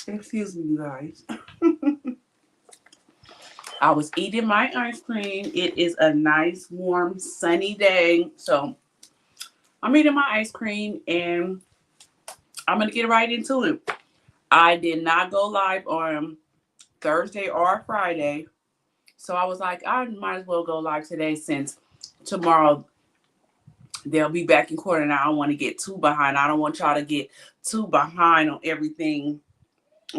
Excuse me, you guys. I was eating my ice cream. It is a nice, warm, sunny day. So I'm eating my ice cream and I'm going to get right into it. I did not go live on Thursday or Friday. So I was like, I might as well go live today since tomorrow they'll be back in court and I don't want to get too behind. I don't want y'all to get too behind on everything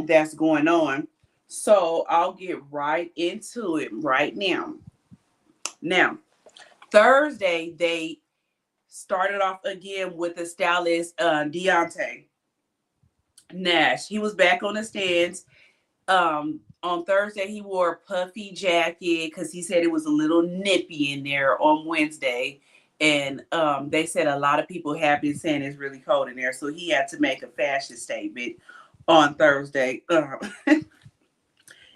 that's going on. So I'll get right into it right now. Now, Thursday, they started off again with the stylist Deontay Nash. He was back on the stands. On Thursday, he wore a puffy jacket because he said it was a little nippy in there on Wednesday. And they said a lot of people have been saying it's really cold in there. So he had to make a fashion statement on Thursday.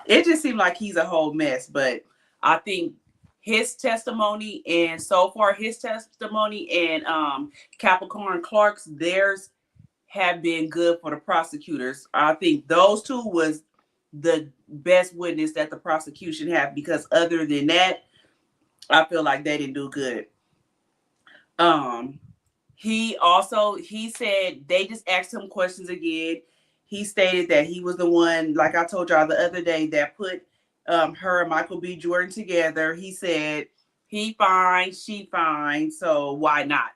It just seemed like he's a whole mess. But I think his testimony and so far his testimony and Capricorn Clark's, theirs have been good for the prosecutors. I think those two was the best witness that the prosecution had, because other than that, I feel like they didn't do good. He said they just asked him questions again. He stated that he was the one, like I told y'all the other day, that put her and Michael B. Jordan together. He said he fine, she fine, so why not?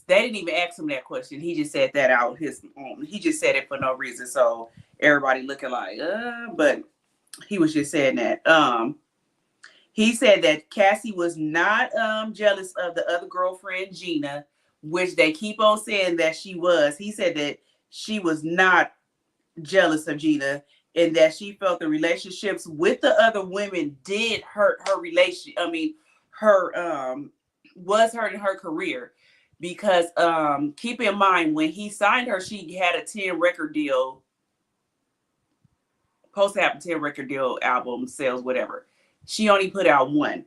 They didn't even ask him that question. He just said that out his own. He just said it for no reason. So everybody looking like, but he was just saying that. He said that Cassie was not jealous of the other girlfriend, Gina, which they keep on saying that she was. He said that she was not jealous of Gina and that she felt the relationships with the other women did hurt her relation. I mean, her was hurting her career. Because keep in mind, when he signed her, she had a 10 record deal, supposed to have a 10 record deal, album sales, whatever. She only put out one.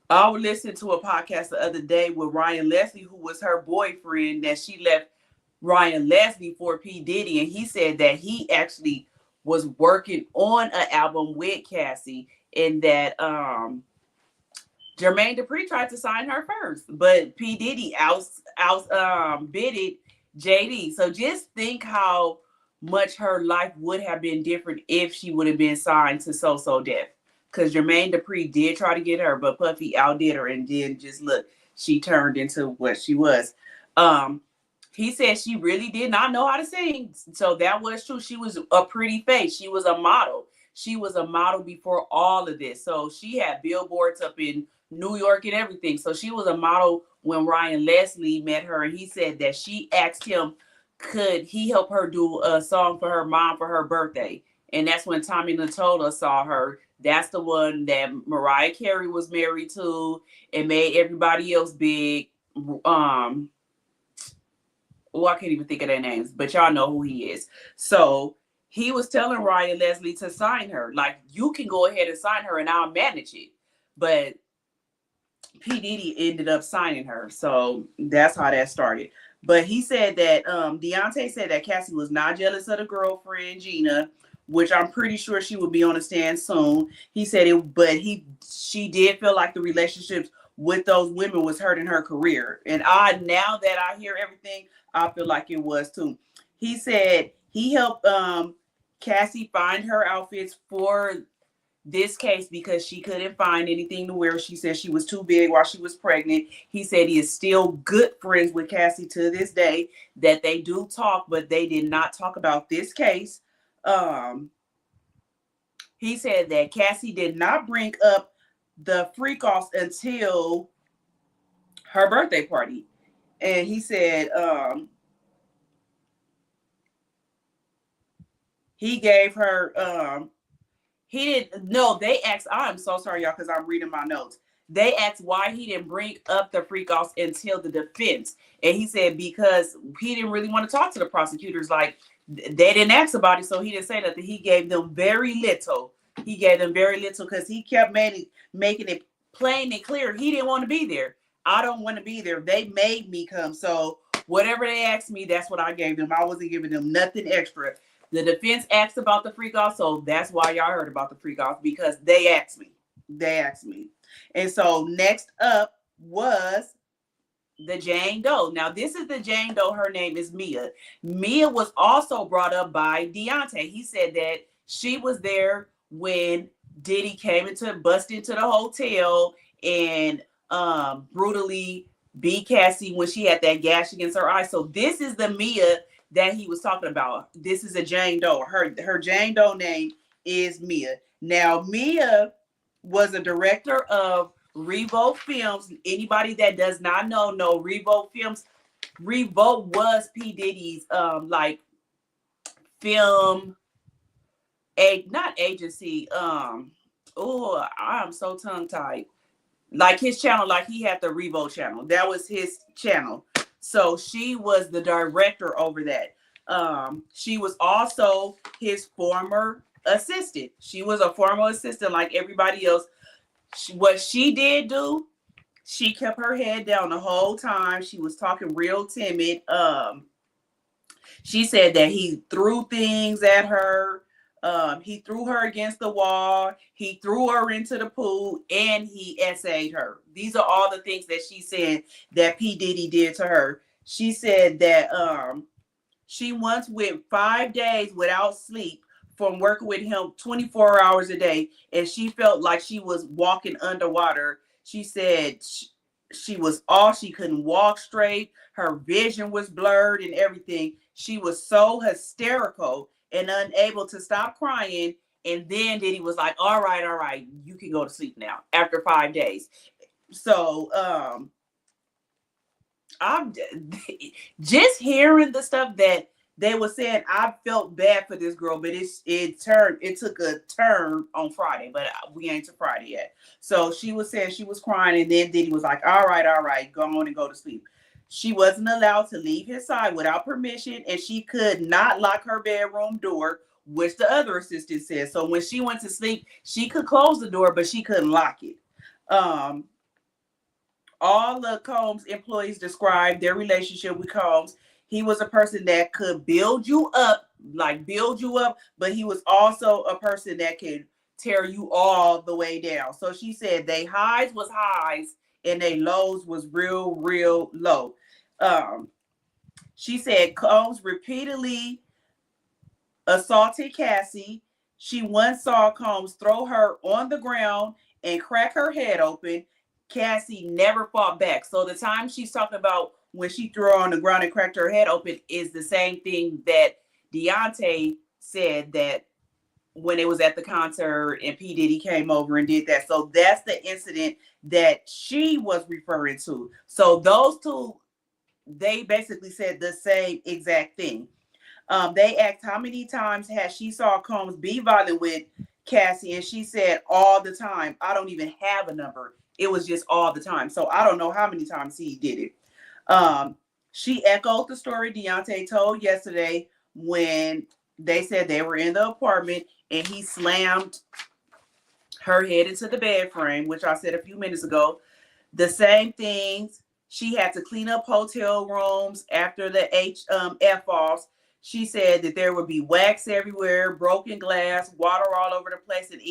I was listening to a podcast the other day with Ryan Leslie, who was her boyfriend, that she left Ryan Leslie for P. Diddy. And he said that he actually was working on an album with Cassie, and that Jermaine Dupri tried to sign her first, but P. Diddy bidded JD. So just think how much her life would have been different if she would have been signed to So Def. Because Jermaine Dupri did try to get her, but Puffy outdid her, and then just look, she turned into what she was. He said she really did not know how to sing. So that was true. She was a pretty face. She was a model. She was a model before all of this. So she had billboards up in New York and everything. So she was a model when Ryan Leslie met her, and he said that she asked him, could he help her do a song for her mom for her birthday? And that's when Tommy Natola saw her. That's the one that Mariah Carey was married to and made everybody else big. I can't even think of their names, but y'all know who he is. So he was telling Ryan Leslie to sign her. Like, you can go ahead and sign her and I'll manage it. But P. Diddy ended up signing her. So that's how that started. But he said that Deontay said that Cassie was not jealous of the girlfriend, Gina, which I'm pretty sure she will be on the stand soon. He said it, but she did feel like the relationships with those women was hurting her career. And now that I hear everything, I feel like it was too. He said he helped Cassie find her outfits for this case because she couldn't find anything to wear. She said she was too big while she was pregnant. He said he is still good friends with Cassie to this day, that they do talk, but they did not talk about this case. Um, he said that Cassie did not bring up the freak offs until her birthday party. And he said he gave her he didn't. No, they asked. I'm so sorry, y'all, because I'm reading my notes. They asked why he didn't bring up the freak offs until the defense, and he said because he didn't really want to talk to the prosecutors. Like they didn't ask about it, so he didn't say nothing. He gave them very little. He gave them very little because he kept making it plain and clear he didn't want to be there. I don't want to be there. They made me come, so whatever they asked me, that's what I gave them. I wasn't giving them nothing extra. The defense asked about the freak off, so that's why y'all heard about the freak off, because they asked me. They asked me. And so next up was the Jane Doe. Now, this is the Jane Doe. Her name is Mia. Mia was also brought up by Deontay. He said that she was there when Diddy bust into the hotel and brutally beat Cassie when she had that gash against her eye. So this is the Mia that he was talking about. This is a Jane Doe. Her Jane Doe name is Mia. Now, Mia was a director of Revolt Films. Anybody that does not know Revolt Films. Revolt was P. Diddy's like film not agency. Oh, I'm so tongue tied. Like his channel, like he had the Revolt channel. That was his channel. So she was the director over that. She was also his former assistant. She was a former assistant like everybody else. What she did do, she kept her head down the whole time. She was talking real timid. She said that he threw things at her. He threw her against the wall. He threw her into the pool, and he essayed her. These are all the things that she said that P. Diddy did to her. She said that she once went 5 days without sleep from working with him 24 hours a day, and she felt like she was walking underwater. She said she was off. She couldn't walk straight. Her vision was blurred and everything. She was so hysterical and unable to stop crying. And then Diddy was like, all right, you can go to sleep now after 5 days. So I'm just hearing the stuff that they were saying. I felt bad for this girl, but it took a turn on Friday, but we ain't to Friday yet. So she was saying she was crying, and then Diddy was like, all right, go on and go to sleep. She wasn't allowed to leave his side without permission, and she could not lock her bedroom door, which the other assistant said. So when she went to sleep, she could close the door, but she couldn't lock it. All the Combs employees described their relationship with Combs. He was a person that could build you up, but he was also a person that could tear you all the way down. So she said they highs was highs and they lows was real, real low. She said Combs repeatedly assaulted Cassie. She once saw Combs throw her on the ground and crack her head open. Cassie never fought back. So the time she's talking about when she threw her on the ground and cracked her head open is the same thing that Deontay said that when it was at the concert and P. Diddy came over and did that. So that's the incident that she was referring to. So those two, they basically said the same exact thing. They asked how many times had she saw Combs be violent with Cassie, and she said all the time. I don't even have a number. It was just all the time. So I don't know how many times he did it. She echoed the story Deontay told yesterday when they said they were in the apartment and he slammed her head into the bed frame, which I said a few minutes ago. The same things. She had to clean up hotel rooms after the F-offs. She said that there would be wax everywhere, broken glass, water all over the place, and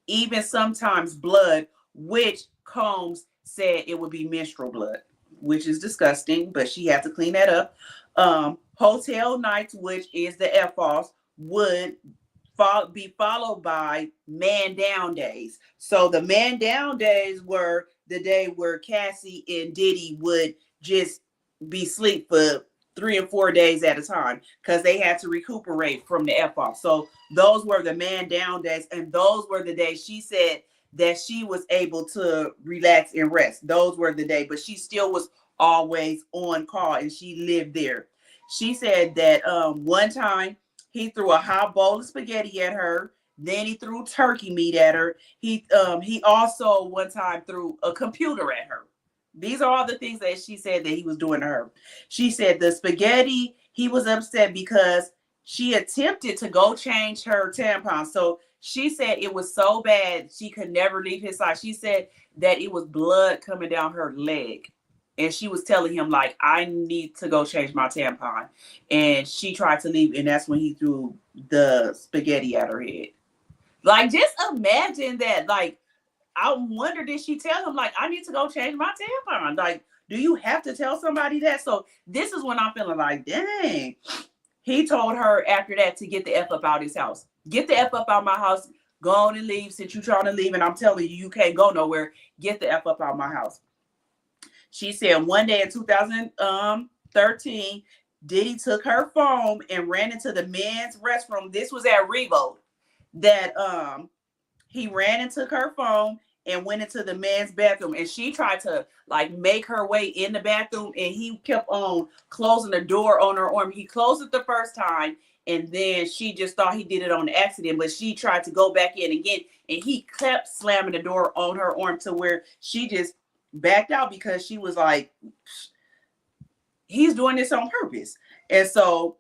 even sometimes blood, which Combs said it would be menstrual blood, which is disgusting, but she had to clean that up. Hotel nights, which is the F-offs, would be followed by man down days. So the man down days were the day where Cassie and Diddy would just be asleep for 3 and 4 days at a time because they had to recuperate from the F off. So those were the man down days, and those were the days she said that she was able to relax and rest. Those were the days, but she still was always on call and she lived there. She said that one time he threw a hot bowl of spaghetti at her. Then he threw turkey meat at her. He also one time threw a computer at her. These are all the things that she said that he was doing to her. She said the spaghetti, he was upset because she attempted to go change her tampon. So she said it was so bad she could never leave his side. She said that it was blood coming down her leg. And she was telling him, like, I need to go change my tampon. And she tried to leave, and that's when he threw the spaghetti at her head. Like, just imagine that. Like, I wonder, did she tell him, like, I need to go change my tampon? Like, do you have to tell somebody that? So this is when I'm feeling like, dang. He told her after that to get the F up out his house. Get the F up out my house. Go on and leave since you're trying to leave. And I'm telling you, you can't go nowhere. Get the F up out my house. She said one day in 2013, Diddy took her phone and ran into the men's restroom. This was at Revo. That he ran and took her phone and went into the men's bathroom. And she tried to like make her way in the bathroom. And he kept on closing the door on her arm. He closed it the first time. And then she just thought he did it on accident. But she tried to go back in again. And he kept slamming the door on her arm to where she just backed out because she was like, he's doing this on purpose. And so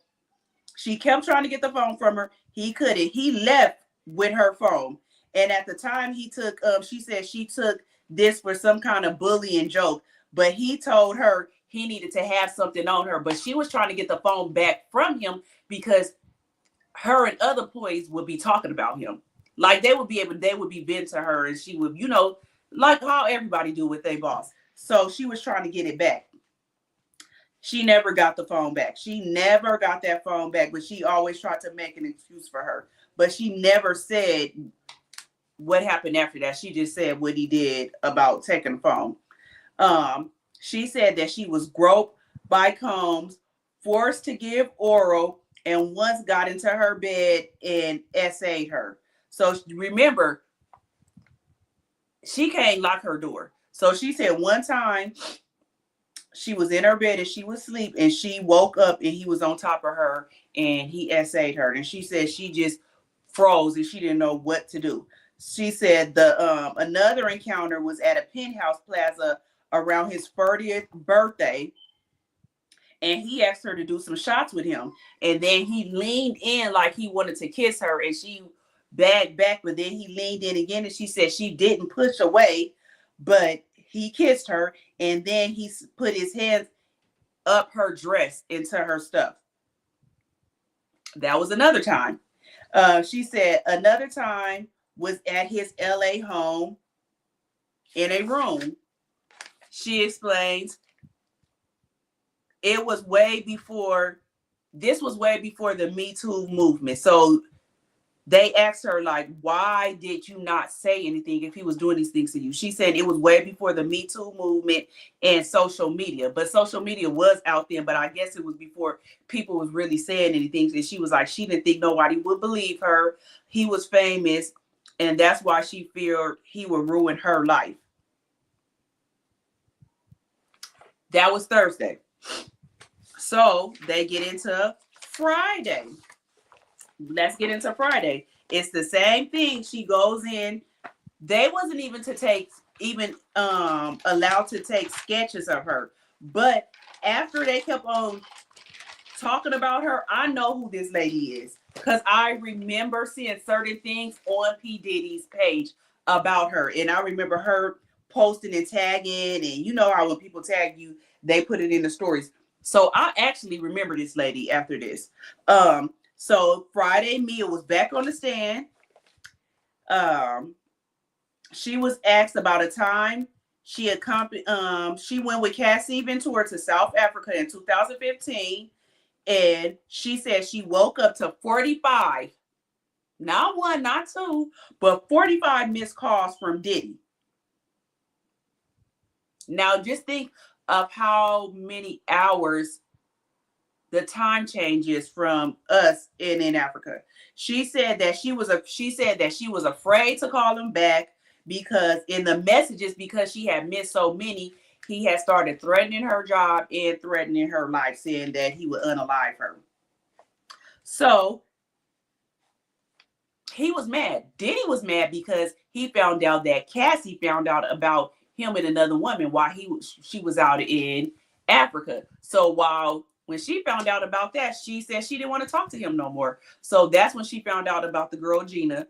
she kept trying to get the phone from her. He couldn't. He left with her phone. And at the time he took, she said she took this for some kind of bullying joke, but he told her he needed to have something on her. But she was trying to get the phone back from him because her and other employees would be talking about him. Like they would be vent to her and she would, like how everybody do with their boss. So she was trying to get it back. She never got the phone back. She never got that phone back, but she always tried to make an excuse for her. But she never said what happened after that. She just said what he did about taking the phone. She said that she was groped by Combs, forced to give oral, and once got into her bed and essayed her. So remember, she can't lock her door. So she said one time she was in her bed and she was asleep and she woke up and he was on top of her and he essayed her. And she said she just froze and she didn't know what to do. She said the another encounter was at a penthouse plaza around his 30th birthday. And he asked her to do some shots with him. And then he leaned in like he wanted to kiss her and she backed back, but then he leaned in again and she said she didn't push away, but he kissed her and then he put his hands up her dress into her stuff. That was another time. She said another time was at his LA home in a room. She explains it was way before the Me Too movement. So they asked her, like, why did you not say anything if he was doing these things to you? She said it was way before the Me Too movement and social media. But social media was out there, but I guess it was before people was really saying anything. And she was like, she didn't think nobody would believe her. He was famous, and that's why she feared he would ruin her life. That was Thursday. So they get into Friday. Let's get into Friday. It's the same thing. She goes in. They wasn't even allowed to take sketches of her. But after they kept on talking about her, I know who this lady is. Because I remember seeing certain things on P. Diddy's page about her. And I remember her posting and tagging. And you know how when people tag you, they put it in the stories. So I actually remember this lady after this. So Friday, Mia was back on the stand. She was asked about a time she went with Cassie Ventura to South Africa in 2015. And she said she woke up to 45 Not one, not two, but 45 missed calls from Diddy. Now just think of how many hours the time changes from us and in Africa. She said that she was afraid to call him back because in the messages, because she had missed so many, he had started threatening her job and threatening her life, saying that he would unalive her. So he was mad. Diddy was mad because he found out that Cassie found out about him and another woman while she was out in Africa. So when she found out about that, she said she didn't want to talk to him no more. So that's when she found out about the girl Gina,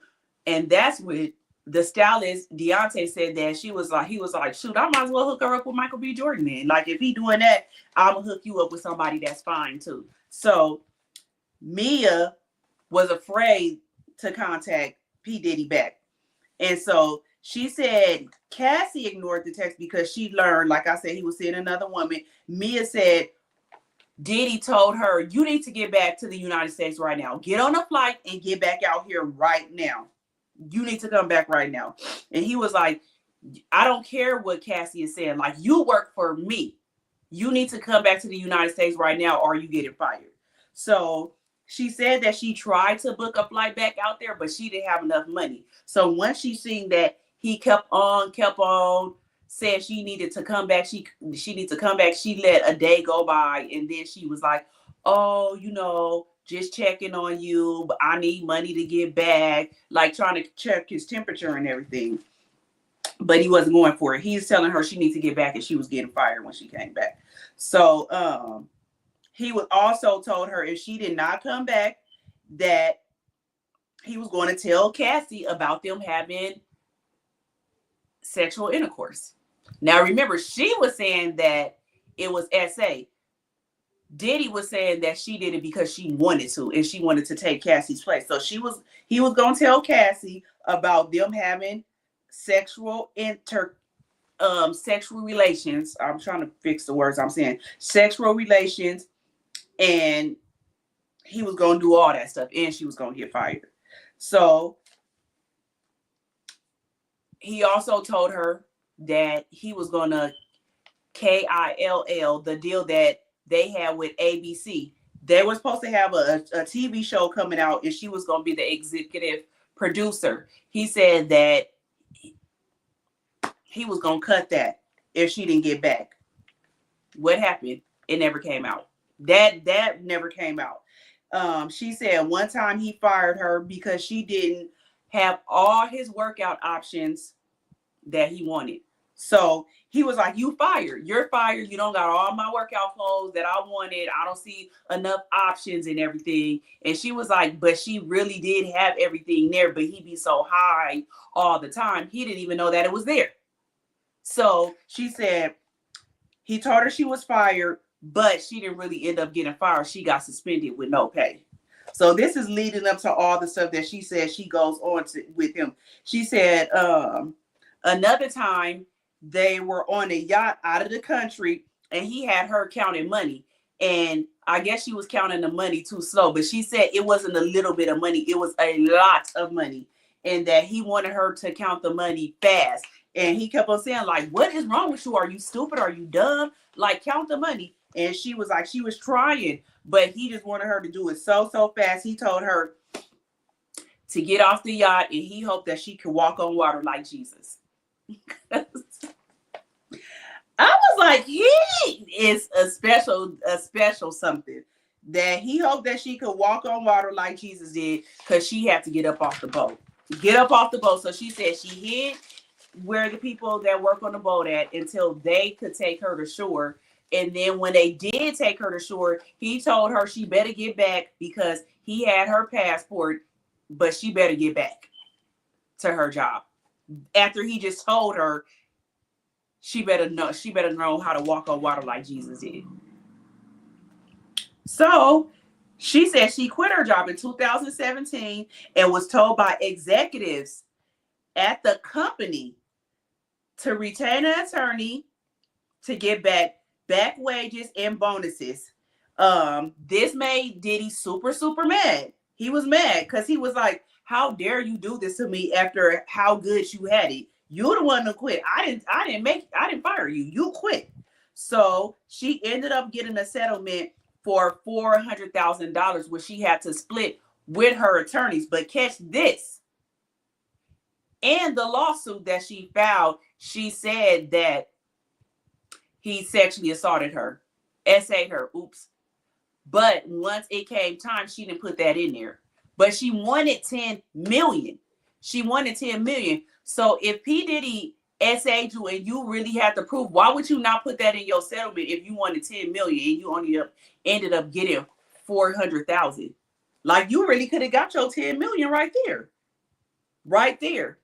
and that's when the stylist Deontay said that he was like, shoot, I might as well hook her up with Michael B. Jordan. Then, like, if he doing that, I'm gonna hook you up with somebody that's fine too. So Mia was afraid to contact P. Diddy back. And so she said Cassie ignored the text because she learned, like I said, he was seeing another woman. Mia said Diddy told her, you need to get back to the United States right now. Get on a flight and get back out here right now. You need to come back right now. And he was like, I don't care what Cassie is saying. Like, you work for me. You need to come back to the United States right now or you getting fired. So she said that she tried to book a flight back out there, but she didn't have enough money. So once she seen that he kept on, said she needed to come back, she needed to come back. She let a day go by, and then she was like, oh, just checking on you, but I need money to get back, like trying to check his temperature and everything. But he wasn't going for it. He's telling her she needs to get back, and she was getting fired when she came back. So he was also told her if she did not come back, that he was going to tell Cassie about them having sexual intercourse. Now, remember, she was saying that it was SA. Diddy was saying that she did it because she wanted to, and she wanted to take Cassie's place. So he was going to tell Cassie about them having sexual relations. I'm trying to fix the words I'm saying. Sexual relations, and he was going to do all that stuff, and she was going to get fired. So he also told her that he was going to KILL, the deal that they had with ABC. They were supposed to have a TV show coming out, and she was going to be the executive producer. He said that he was going to cut that if she didn't get back. What happened? It never came out. That never came out. She said one time he fired her because she didn't have all his workout options that he wanted. So he was like, you're fired. You don't got all my workout clothes that I wanted. I don't see enough options and everything. And she was like, but she really did have everything there, but he be so high all the time. He didn't even know that it was there. So she said he told her she was fired, but she didn't really end up getting fired. She got suspended with no pay. So this is leading up to all the stuff that she said she goes on to with him. She said another time they were on a yacht out of the country, and he had her counting money. And I guess she was counting the money too slow, but she said it wasn't a little bit of money. It was a lot of money, and that he wanted her to count the money fast. And he kept on saying, like, what is wrong with you? Are you stupid? Are you dumb? Like, count the money. And she was like, she was trying, but he just wanted her to do it so fast. He told her to get off the yacht, and he hoped that she could walk on water like Jesus. I was like, he is a special something, that he hoped that she could walk on water like Jesus did, because she had to get up off the boat. So she said she hid where the people that work on the boat at until they could take her to shore. And then when they did take her to shore, he told her she better get back because he had her passport, but she better get back to her job. After he just told her she better know how to walk on water like Jesus did. So she said she quit her job in 2017 and was told by executives at the company to retain an attorney to get back wages and bonuses. This made Diddy super mad. He was mad because he was like, how dare you do this to me after how good you had it? You're the one who quit. I didn't fire you. You quit. So she ended up getting a settlement for $400,000, which she had to split with her attorneys. But catch this. In the lawsuit that she filed, she said that he sexually assaulted her, SA'd her. Oops. But once it came time, she didn't put that in there. But she wanted 10 million. She wanted 10 million. So if P. Diddy SA'd you and you really had to prove, why would you not put that in your settlement if you wanted 10 million and you only ended up getting 400,000? Like, you really could have got your 10 million right there. Right there.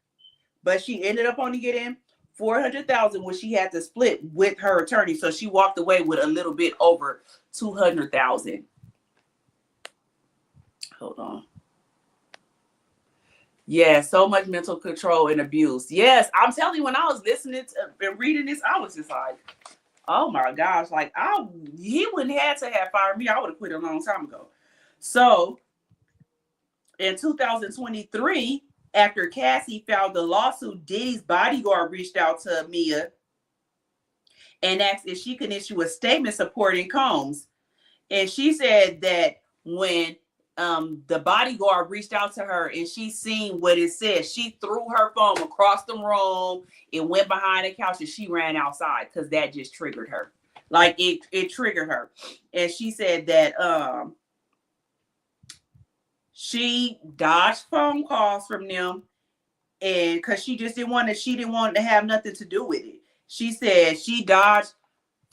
But she ended up only getting 400,000, which she had to split with her attorney. So she walked away with a little bit over 200,000. Hold on. Yeah, so much mental control and abuse. Yes, I'm telling you, when I was listening to and reading this, I was just like, oh my gosh, like he wouldn't have to have fired me. I would have quit a long time ago. So in 2023, after Cassie filed the lawsuit, Diddy's bodyguard reached out to Mia and asked if she could issue a statement supporting Combs. And she said that when the bodyguard reached out to her and she seen what it said, she threw her phone across the room. It went behind the couch and she ran outside because that just triggered her. Like it triggered her. And she said that she dodged phone calls from them, and because she didn't want to have nothing to do with it. She said she dodged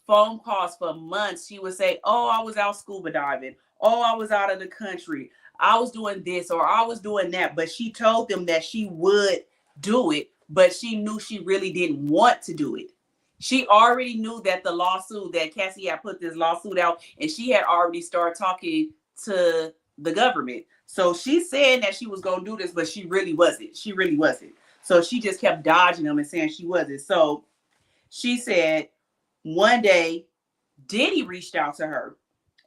phone calls for months. She would say, oh, I was out scuba diving. Oh, I was out of the country. I was doing this or I was doing that. But she told them that she would do it, but she knew she really didn't want to do it. She already knew that the lawsuit, that Cassie had put this lawsuit out, and she had already started talking to the government. So she's saying that she was going to do this, but she really wasn't. She really wasn't. So she just kept dodging them and saying she wasn't. So she said one day Diddy reached out to her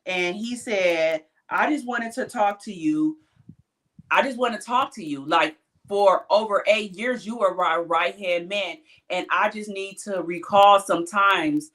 and he said, I just wanted to talk to you. I just want to talk to you. Like, for over 8 years, you were my right-hand man. And I just need to recall some times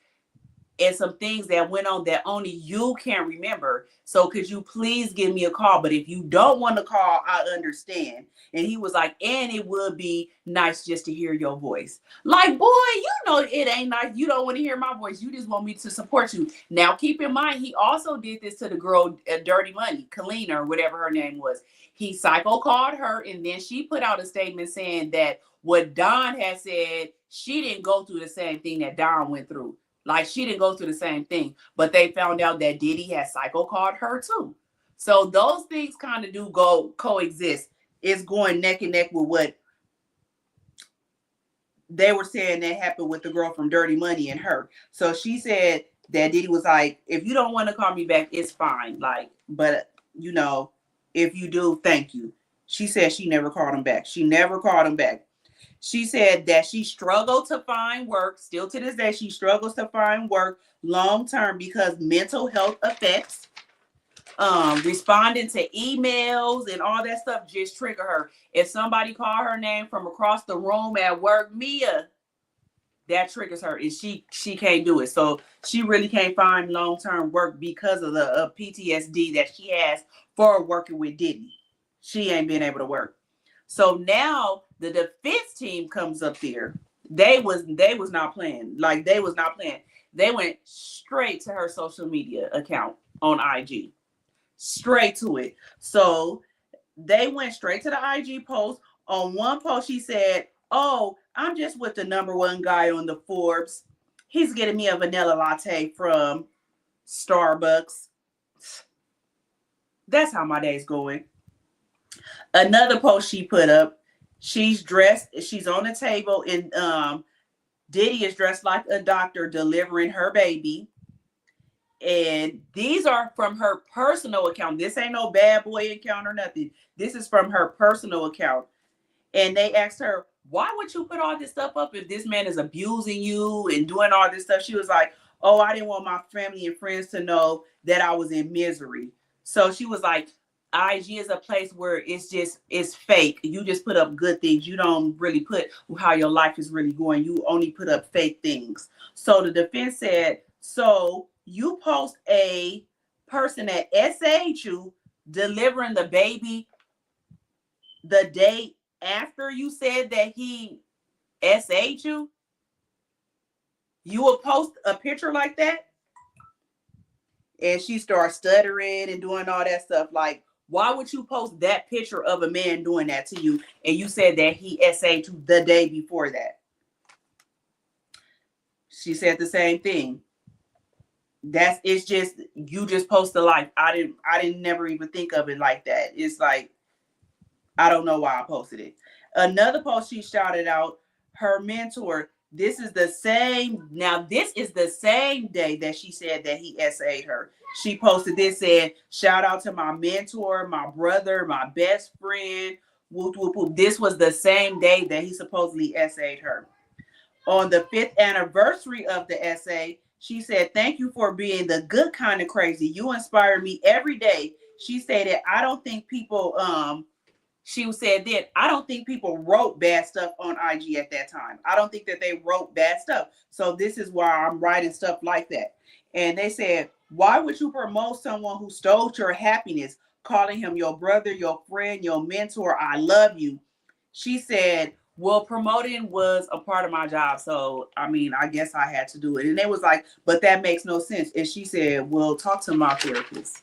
and some things that went on that only you can remember. So could you please give me a call? But if you don't want to call, I understand. And he was like, and it would be nice just to hear your voice. Like, boy, you know it ain't nice. You don't want to hear my voice. You just want me to support you. Now, keep in mind, he also did this to the girl, Dirty Money, Kalina, or whatever her name was. He psycho called her, and then she put out a statement saying that what Don had said, she didn't go through the same thing that Don went through. Like, she didn't go through the same thing, but they found out that Diddy had psycho called her too. So those things kind of do go coexist. It's going neck and neck with what they were saying that happened with the girl from Dirty Money and her. So she said that Diddy was like, if you don't want to call me back, it's fine. Like, but you know, if you do, thank you. She said she never called him back. She never called him back. She said that she struggled to find work. Still to this day, she struggles to find work long term because mental health effects. Responding to emails and all that stuff just trigger her. If somebody called her name from across the room at work, Mia, that triggers her, and she can't do it. So she really can't find long-term work because of the PTSD that she has for working with Diddy. She ain't been able to work. So now the defense team comes up there. They was not playing. Like, they was not playing. They went straight to her social media account on IG. Straight to it. So they went straight to the IG post. On one post, she said, oh, I'm just with the #1 guy on the Forbes. He's getting me a vanilla latte from Starbucks. That's how my day's going. Another post she put up, she's dressed, she's on the table, and Diddy is dressed like a doctor delivering her baby. And these are from her personal account. This ain't no bad boy account or nothing. This is from her personal account. And they asked her, why would you put all this stuff up if this man is abusing you and doing all this stuff? She was like, oh, I didn't want my family and friends to know that I was in misery. So she was like, IG is a place where it's fake. You just put up good things. You don't really put how your life is really going. You only put up fake things. So the defense said, so you post a person that SA'd you delivering the baby the day after you said that he SA'd you? You will post a picture like that? And she starts stuttering and doing all that stuff. Like, why would you post that picture of a man doing that to you? And you said that he SA'd you the day before that. She said the same thing. It's just, you just post a life. I didn't never even think of it like that. It's like, I don't know why I posted it. Another post she shouted out her mentor. This is the same day that she said that he SA'd her. She posted this, said, shout out to my mentor, my brother, my best friend. Whoop, whoop, whoop. This was the same day that he supposedly SA'd her. On the 5th anniversary of the SA, she said, thank you for being the good kind of crazy. You inspire me every day. She said that I don't think people, she said that I don't think people wrote bad stuff on IG at that time. I don't think that they wrote bad stuff. So this is why I'm writing stuff like that. And they said, why would you promote someone who stole your happiness, calling him your brother, your friend, your mentor? I love you. She said, well, promoting was a part of my job. So, I mean, I guess I had to do it. And they was like, but that makes no sense. And she said, well, talk to my therapist.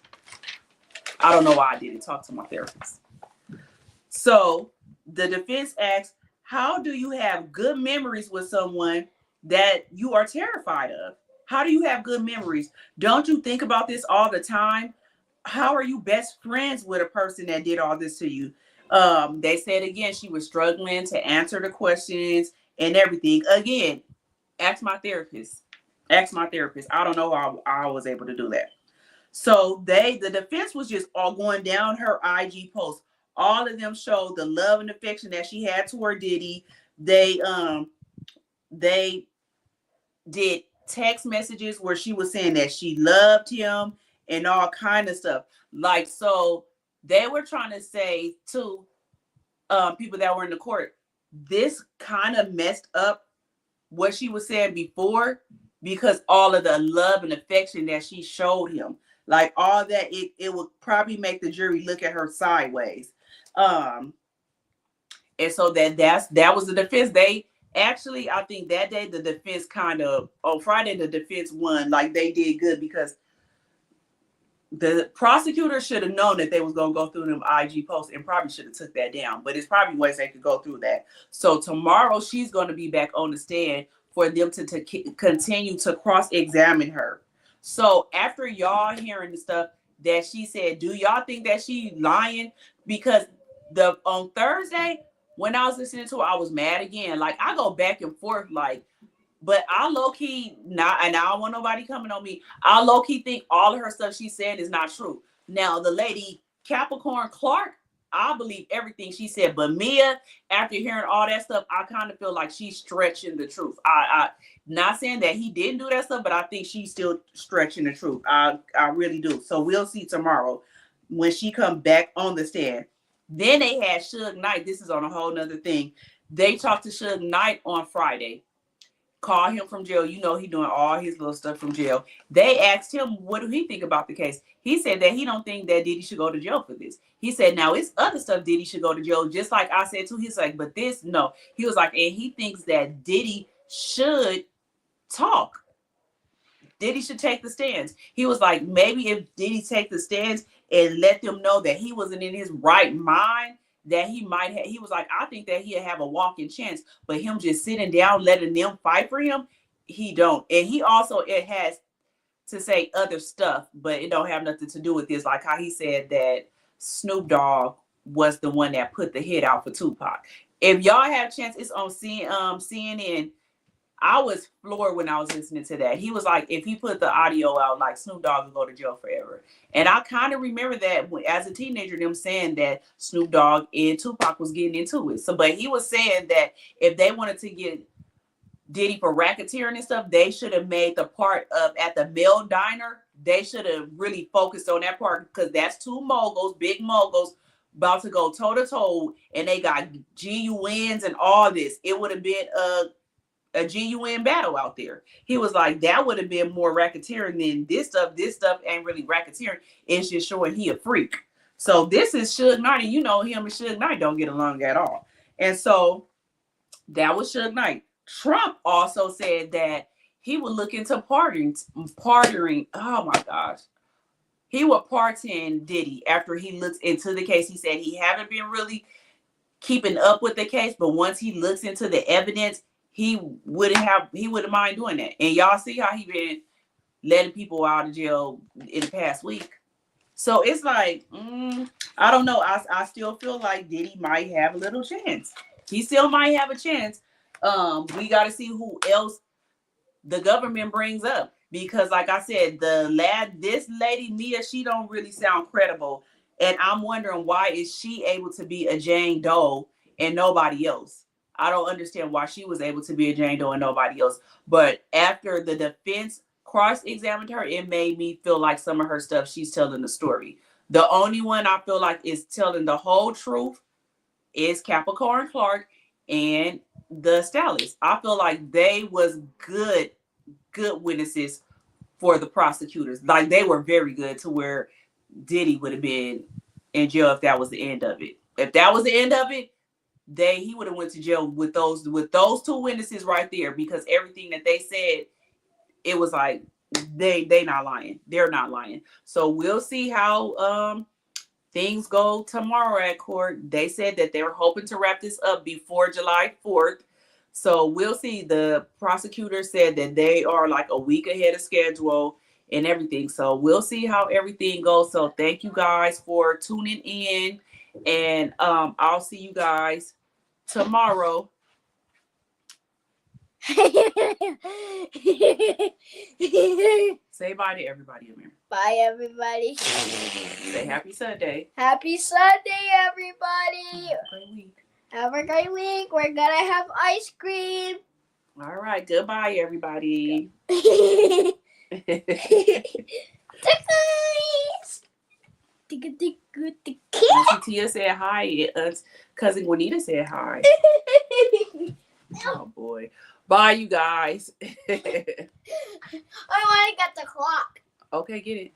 I don't know why I didn't talk to my therapist. So the defense asks, how do you have good memories with someone that you are terrified of? How do you have good memories? Don't you think about this all the time? How are you best friends with a person that did all this to you? They said again, she was struggling to answer the questions and everything. Again, ask my therapist. Ask my therapist. I don't know how I was able to do that. So the defense was just all going down her IG post. All of them showed the love and affection that she had toward Diddy. They did text messages where she was saying that she loved him and all kind of stuff. Like, so they were trying to say to people that were in the court, this kind of messed up what she was saying before, because all of the love and affection that she showed him, like all that, it would probably make the jury look at her sideways. And so that was the defense. They actually, I think that day the defense kind of, on Friday the defense won. Like, they did good because the prosecutor should have known that they was going to go through them IG posts and probably should have took that down. But it's probably ways they could go through that. So tomorrow she's going to be back on the stand for them to continue to cross-examine her. So after y'all hearing the stuff that she said, do y'all think that she lying? Because on Thursday, when I was listening to her, I was mad again. Like, I go back and forth, like, but I low-key, not, and I don't want nobody coming on me, I low-key think all of her stuff she said is not true. Now, the lady Capricorn Clark, I believe everything she said. But Mia, after hearing all that stuff, I kind of feel like she's stretching the truth. I not saying that he didn't do that stuff, but I think she's still stretching the truth. I really do. So we'll see tomorrow when she come back on the stand. Then they had Suge Knight. This is on a whole nother thing. They talked to Suge Knight on Friday. Call him from jail. You know, he doing all his little stuff from jail. They asked him, what do he think about the case? He said that he don't think that Diddy should go to jail for this. He said, now it's other stuff Diddy should go to jail. Just like I said too, he's like, but this, no. He was like, and he thinks that Diddy should talk. Diddy should take the stands. He was like, maybe if Diddy take the stands and let them know that he wasn't in his right mind, that he might have, he was like, I think that he'll have a walking chance, but him just sitting down, letting them fight for him, he don't. And he also, it has to say other stuff, but it don't have nothing to do with this. Like how he said that Snoop Dogg was the one that put the hit out for Tupac. If y'all have a chance, it's on CNN. I was floored when I was listening to that. He was like, if he put the audio out, like Snoop Dogg would go to jail forever. And I kind of remember that as a teenager, them saying that Snoop Dogg and Tupac was getting into it. So, but he was saying that if they wanted to get Diddy for racketeering and stuff, they should have made the part of at the Mel Diner. they should have really focused on that part, because that's two moguls, big moguls, about to go toe to toe, and they got GUNs and all this. It would have been a GUN battle out there. He was like, that would have been more racketeering than this stuff. This stuff ain't really racketeering. It's just showing he a freak. So this is Suge Knight, and you know him and Suge Knight don't get along at all. And so that was Suge Knight. Trump also said that he would look into pardoning. Oh my gosh. He would pardon Diddy after he looks into the case. He said he haven't been really keeping up with the case, but once he looks into the evidence, he wouldn't mind doing that. And y'all see how he been letting people out of jail in the past week. So it's like, I don't know. I still feel like Diddy might have a little chance. He still might have a chance. We got to see who else the government brings up, because like I said, this lady Mia, she don't really sound credible, and I'm wondering, why is she able to be a Jane Doe and nobody else? I don't understand why she was able to be a Jane Doe and nobody else. But after the defense cross-examined her, it made me feel like some of her stuff, she's telling the story. The only one I feel like is telling the whole truth is Capricorn Clark and the stylist. I feel like they was good witnesses for the prosecutors. Like, they were very good, to where Diddy would have been in jail if that was the end of it. If that was the end of it, he would have went to jail with those two witnesses right there, because everything that they said, it was like they not lying. They're not lying. So we'll see how things go tomorrow at court. They said that they're hoping to wrap this up before July 4th. So we'll see. The prosecutor said that they are like a week ahead of schedule and everything. So we'll see how everything goes. So thank you guys for tuning in, and I'll see you guys tomorrow. Say bye to everybody, Amir. Bye, everybody. Say happy Sunday. Happy Sunday, everybody. Have a great week. Have a great week. We're gonna have ice cream. All right. Goodbye, everybody. Guys. Auntie Tia said hi. Cousin Juanita said hi. Oh, boy. Bye, you guys. I want to get the clock. Okay, get it.